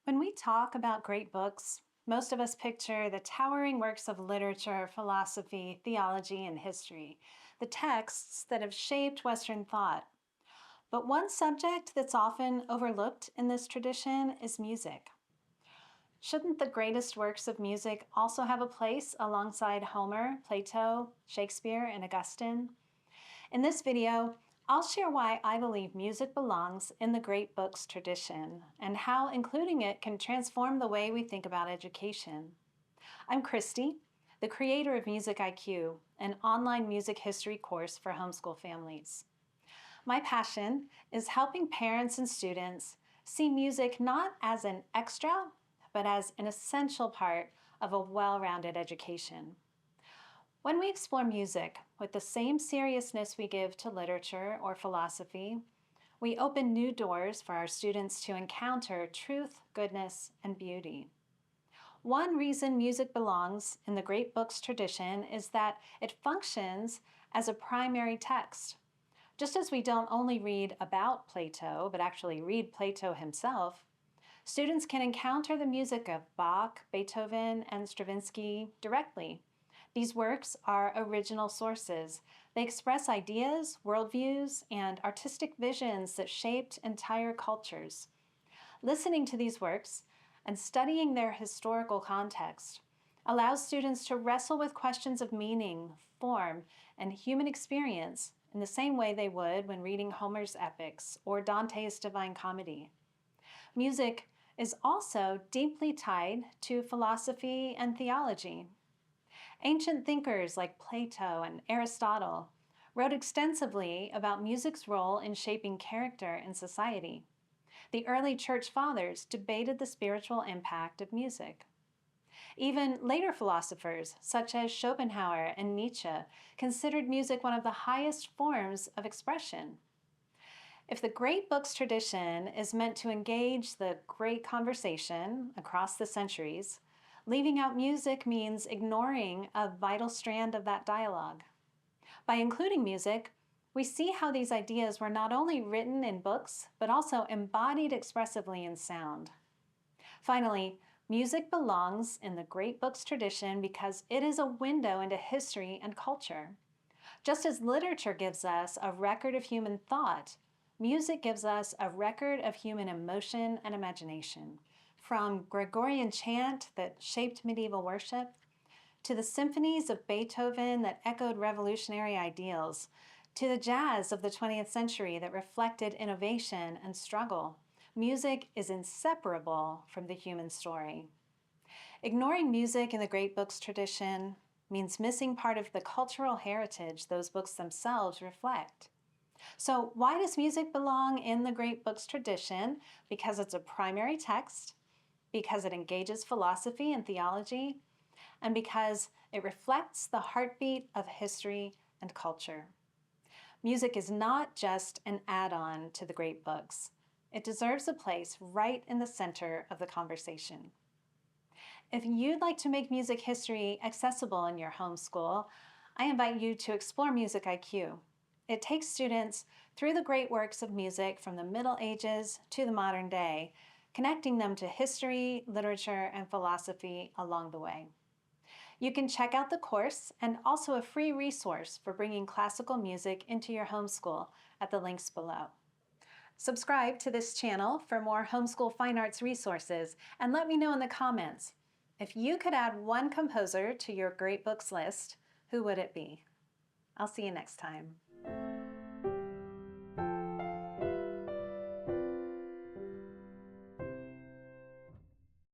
When we talk about great books, most of us picture the towering works of literature, philosophy, theology, and history, the texts that have shaped Western thought. But one subject that's often overlooked in this tradition is music. Shouldn't the greatest works of music also have a place alongside Homer, Plato, Shakespeare, and Augustine? In this video, I'll share why I believe music belongs in the great books tradition and how including it can transform the way we think about education. I'm Christy, the creator of MusicIQ, an online music history course for homeschool families. My passion is helping parents and students see music not as an extra, but as an essential part of a well-rounded education. When we explore music with the same seriousness we give to literature or philosophy, we open new doors for our students to encounter truth, goodness, and beauty. One reason music belongs in the great books tradition is that it functions as a primary text. Just as we don't only read about Plato, but actually read Plato himself, students can encounter the music of Bach, Beethoven, and Stravinsky directly. These works are original sources. They express ideas, worldviews, and artistic visions that shaped entire cultures. Listening to these works and studying their historical context allows students to wrestle with questions of meaning, form, and human experience in the same way they would when reading Homer's epics or Dante's Divine Comedy. Music is also deeply tied to philosophy and theology. Ancient thinkers like Plato and Aristotle wrote extensively about music's role in shaping character in society. The early church fathers debated the spiritual impact of music. Even later philosophers, such as Schopenhauer and Nietzsche, considered music one of the highest forms of expression. If the great books tradition is meant to engage the great conversation across the centuries, leaving out music means ignoring a vital strand of that dialogue. By including music, we see how these ideas were not only written in books, but also embodied expressively in sound. Finally, music belongs in the great books tradition because it is a window into history and culture. Just as literature gives us a record of human thought, music gives us a record of human emotion and imagination. From Gregorian chant that shaped medieval worship, to the symphonies of Beethoven that echoed revolutionary ideals, to the jazz of the 20th century that reflected innovation and struggle, music is inseparable from the human story. Ignoring music in the great books tradition means missing part of the cultural heritage those books themselves reflect. So why does music belong in the great books tradition? Because it's a primary text, because it engages philosophy and theology, and because it reflects the heartbeat of history and culture. Music is not just an add-on to the great books. It deserves a place right in the center of the conversation. If you'd like to make music history accessible in your homeschool, I invite you to explore MusicIQ. It takes students through the great works of music from the Middle Ages to the modern day, connecting them to history, literature, and philosophy along the way. You can check out the course and also a free resource for bringing classical music into your homeschool at the links below. Subscribe to this channel for more homeschool fine arts resources, and let me know in the comments, if you could add one composer to your great books list, who would it be? I'll see you next time.